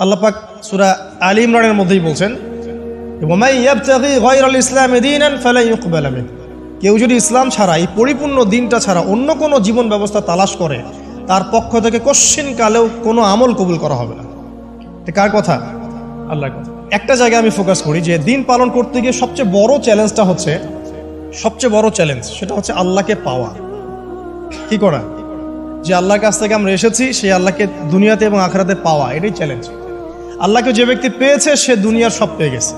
আল্লাহ পাক সূরা আলী ইমরানের মধ্যেই বলছেন, ওয়ামাই ইয়াবতাগি গায়রাল ইসলামি দীনান ফালা ইউকবালা মিনহু, কেউ যদি ইসলাম ছাড়া, এই পরিপূর্ণ দিনটা ছাড়া অন্য কোনো জীবন ব্যবস্থা তালাশ করে, তার পক্ষ থেকে কশ্চিন কালেও কোনো আমল কবুল করা হবে না। এটা কার কথা? আল্লাহর কথা। একটা জায়গায় আমি ফোকাস করি যে দিন পালন করতে গিয়ে সবচেয়ে বড় চ্যালেঞ্জটা হচ্ছে, সেটা হচ্ছে আল্লাহকে পাওয়া। কি করা? যে আল্লাহর কাছ থেকে আমরা এসেছি সেই আল্লাহকে দুনিয়াতে এবং আখিরাতে পাওয়া, এটাই চ্যালেঞ্জ। আল্লাহকে যে ব্যক্তি পেয়েছে সে দুনিয়ার সব পেয়ে গেছে।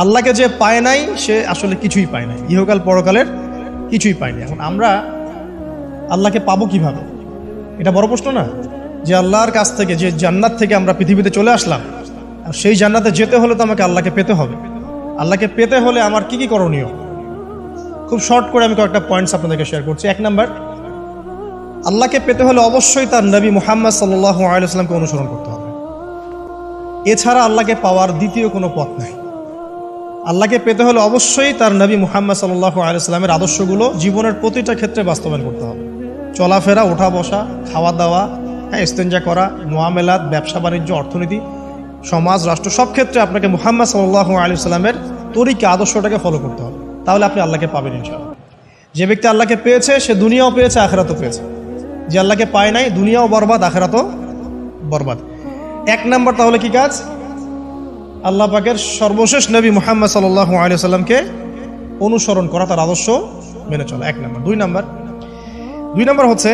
আল্লাহকে যে পায় নাই সে আসলে কিছুই পায় নাই, ইহকাল পরকালের কিছুই পায়নি। এখন আমরা আল্লাহকে পাবো কিভাবে? এটা বড় প্রশ্ন না? যে আল্লাহর কাছ থেকে, যে জান্নাত থেকে আমরা পৃথিবীতে চলে আসলাম, আর সেই জান্নাতে যেতে হলে তো আমাকে আল্লাহকে পেতে হবে। আল্লাহকে পেতে হলে আমার কি কি করণীয়? খুব শর্ট করে আমি কয়েকটা পয়েন্টস আপনাদেরকে শেয়ার করছি। 1 নাম্বার, আল্লাহকে পেতে হলে অবশ্যই তার নবী মুহাম্মদ সাল্লাল্লাহু আলাইহি ওয়াসাল্লামকে অনুসরণ করতে হবে। এছাড়া আল্লাহকে পাওয়ার দ্বিতীয় কোনো পথ নাই। আল্লাহকে পেতে হলে অবশ্যই তার নবী মুহাম্মদ সাল্লাল্লাহু আলাইহি ওয়াসাল্লামের আদর্শগুলো জীবনের প্রতিটা ক্ষেত্রে বাস্তবায়ন করতে হবে। চলাফেরা, ওঠা বসা, খাওয়া দাওয়া, ইস্তেঞ্জা করা, মুআমালাত, ব্যবসা বাণিজ্য, অর্থনীতি, সমাজ, রাষ্ট্র, সব ক্ষেত্রে আপনাকে মুহাম্মদ সাল্লাল্লাহু আলাইহি ওয়াসাল্লামের তরিকা, আদর্শটাকে ফলো করতে হবে। তাহলে আপনি আল্লাহকে পাবেন ইনশাআল্লাহ। যে ব্যক্তি আল্লাহকে পেয়েছে সে দুনিয়াও পেয়েছে, আখিরাতও পেয়েছে। যে আল্লাহকে পায় নাই, দুনিয়াও বরবাদ, আখিরাতও বরবাদ। 1 নাম্বার তাহলে কি কাজ? আল্লাহ পাকের সর্বশেষ নবী মুহাম্মদ সাল্লাল্লাহু আলাইহি ওয়াসাল্লামকে অনুসরণ করা, তার আদর্শ মেনে চলা, 1 নাম্বার। 2 নাম্বার হচ্ছে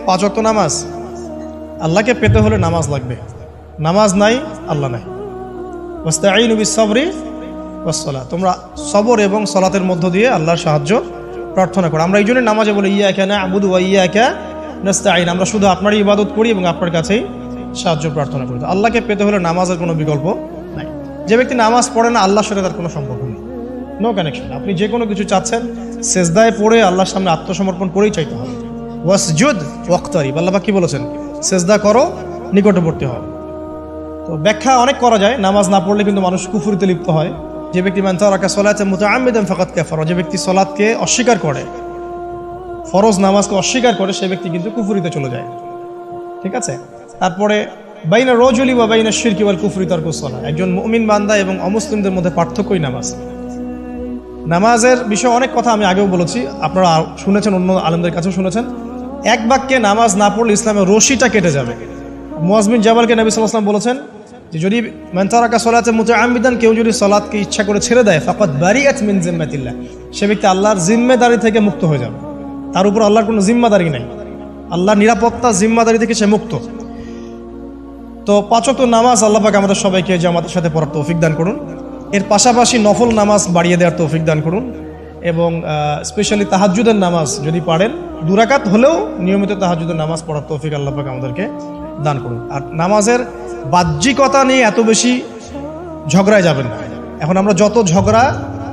5 ওয়াক্ত নামাজ। আল্লাহকে পেতে হলে নামাজ লাগবে। নামাজ নাই, আল্লাহ নাই। ওয়াস্তাঈনু বিস-সাবরি ওয়াস-সালাত, তোমরা সবর এবং সালাতের মধ্য দিয়ে আল্লাহর সাহায্য প্রার্থনা করো। আমরা এই জন্য নামাজে বলি ইয়্যাকা না'বুদু ওয়া ইয়্যাকা নাস্তাঈন, আমরা শুধু আপনারই ইবাদত করি এবং আপনার কাছেই সাহায্য প্রার্থনা করি। আল্লাহকে পেতে হলে নামাজের কোনো বিকল্প নাই। যে ব্যক্তি নামাজ পড়ে না, আল্লাহর সাথে তার কোনো সম্পর্ক নেই, নো কানেকশন। আপনি যে কোনো কিছু চাচ্ছেন, সেজদায় পড়ে আল্লাহর সামনে আত্মসমর্পণ করেই চাইতে হবে। ওয়াসজুদ ওয়াক্তারিব, আল্লাহ পাক কি বলেছেন? সেজদা করো, নিকটবর্তী হও। তো ব্যাখ্যা অনেক করা যায়। নামাজ না পড়লে কিন্তু মানুষ কুফরিতে লিপ্ত হয়। যে ব্যক্তি মান তারাকা সালাতান মুতাআম্মিদান ফাকাদ কাফারা, যে ব্যক্তি সালাতকে অস্বীকার করে, ফরজ নামাজকে অস্বীকার করে, সে ব্যক্তি কিন্তু কুফরিতে চলে যায়। ঠিক আছে? তারপরে বাইনা রাজুলি ওয়া বাইনা শিরকি ওয়াল কুফরি তারকুস সালাহ, একজন মুমিন বান্দা এবং অমুসলিমদের মধ্যে পার্থক্যই নামাজ। নামাজের বিষয়ে অনেক কথা আমি আগেও বলেছি, আপনারা শুনেছেন, অন্য আলেমদের কাছেও শুনেছেন। এক বাক্যে নামাজ না পড়লে ইসলামের রশিটা কেটে যাবে। মুআয বিন জাবালকে নবী সাল্লাল্লাহু আলাইহি ওয়াসাল্লাম বলেছেন যে যদি মান তারাকা সালাতান মুতাআম্মিদান, কেউ যদি সালাতকে ইচ্ছা করে ছেড়ে দেয়, ফাকাদ বারিআত মিন জিম্মাতিল্লাহ, সে ব্যক্তি আল্লাহর জিম্মেদারি থেকে মুক্ত হয়ে যাবে। তার উপর আল্লাহর কোনো জিম্মাদারি নাই, আল্লাহর নিরাপত্তা, জিম্মাদারি থেকে সে মুক্ত। তো 5 ওয়াক্ত নামাজ আল্লাহ পাক আমাদের সবাইকে জামাতের সাথে পড়ার তৌফিক দান করুন। এর পাশাপাশি নফল নামাজ বাড়িয়ে দেওয়ার তৌফিক দান করুন, এবং স্পেশালি তাহাজ্জুদের নামাজ যদি পারেন, 2 রাকাত হলেও নিয়মিত তাহাজ্জুদের নামাজ পড়ার তৌফিক আল্লাহ পাক আমাদেরকে দান করুন। আর নামাজের বাহ্যিকতা নিয়ে এত বেশি ঝগড়ায় যাবেন না। এখন আমরা যত ঝগড়া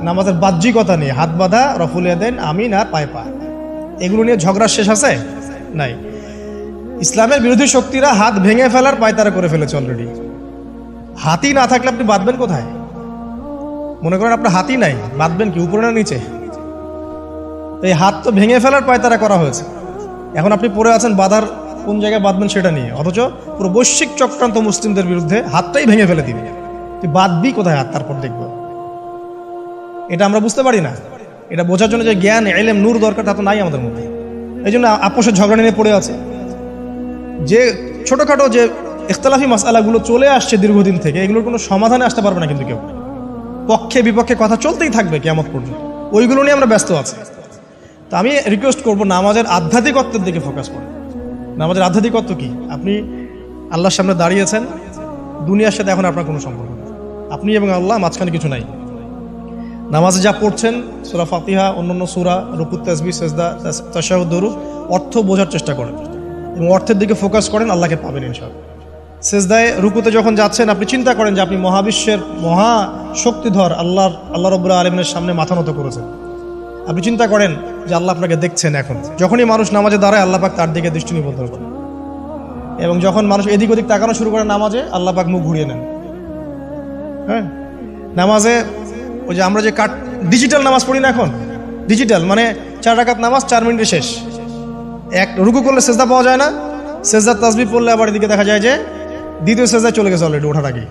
নামাজের বাহ্যিকতা নিয়ে, হাত বাঁধা, রফুল ইয়াদাইন, আমিন আর পায়ে পা, এগুলো নিয়ে ঝগড়া শেষ আছে? নাই। ইসলামের বিরোধী শক্তিরা হাত ভেঙে ফেলার পায়তারা করে ফেলেছে অলরেডি। হাতই না থাকলে আপনি বাঁধবেন কোথায়? মনে করেন আপনার হাতই নাই, বাঁধবেন কি উপরে না নিচে? এই হাত তো ভেঙে ফেলার পায়তারা করা হয়েছে। এখন আপনি পড়ে আছেন বাঁধার কোন জায়গায় বাঁধবেন সেটা নিয়ে, অথচ পুরো বৈশ্বিক চক্রান্ত মুসলিমদের বিরুদ্ধে হাতটাই ভেঙে ফেলে দিবে। তুই বাঁধবি কোথায় হাত? তারপর দেখবো। এটা আমরা বুঝতে পারি না। এটা বোঝার জন্য যে জ্ঞান, ইলম, নূর দরকার, তা তো নাই আমাদের মধ্যে। এই জন্য আপোষের ঝগড়া নিয়ে পড়ে আছে। যে ছোটোখাটো যে ইখতিলাফি মাসআলাগুলো চলে আসছে দীর্ঘদিন থেকে, এগুলোর কোনো সমাধানে আসতে পারবে না কিন্তু কেউ। পক্ষে বিপক্ষে কথা চলতেই থাকবে কিয়ামত পর্যন্ত, ওইগুলো নিয়ে আমরা ব্যস্ত আছি। তো আমি রিকোয়েস্ট করবো নামাজের আধ্যাত্মিকত্বের দিকে ফোকাস করুন। নামাজের আধ্যাত্মিকত্ব কি? আপনি আল্লাহর সামনে দাঁড়িয়েছেন, দুনিয়ার সাথে এখন আপনার কোনো সম্পর্ক নেই, আপনি এবং আল্লাহ, মাঝখানে কিছু নাই। নামাজে যা পড়ছেন, সূরা ফাতিহা, অন্যান্য সূরা, রুকু, তাসবিহ, সিজদা, তাশাহুদ, দুরূদ, অর্থ বোঝার চেষ্টা করেন এবং অর্থের দিকে ফোকাস করেন, আল্লাহকে পাবেন ইনশাআল্লাহ। সিজদায়, রুকুতে যখন যাচ্ছেন, আপনি চিন্তা করেন যে আপনি মহাবিশ্বের মহা শক্তিধর আল্লাহ রাব্বুল আলামিনের সামনে মাথা নত করেছেন। আপনি চিন্তা করেন যে আল্লাহ আপনাকে দেখছেন। এখন যখনই মানুষ নামাজে দাঁড়ায়, আল্লাহ পাক তার দিকে দৃষ্টি নিবদ্ধ করেন, এবং যখন মানুষ এদিক ওদিক তাকানো শুরু করে নামাজে, আল্লাহ পাক মুখ ঘুরিয়ে নেন। হ্যাঁ, নামাজে ওই যে আমরা যে ডিজিটাল নামাজ পড়ি না, এখন ডিজিটাল মানে 4 রাকাত নামাজ 4 মিনিটে শেষ। এক রুকু করলে সেজদা পাওয়া যায় না, সেজদার তাসবিহ পড়লে আবার এদিকে দেখা যায় যে দ্বিতীয় সেজদায় চলে গেছে অলরেডি ওঠার আগে।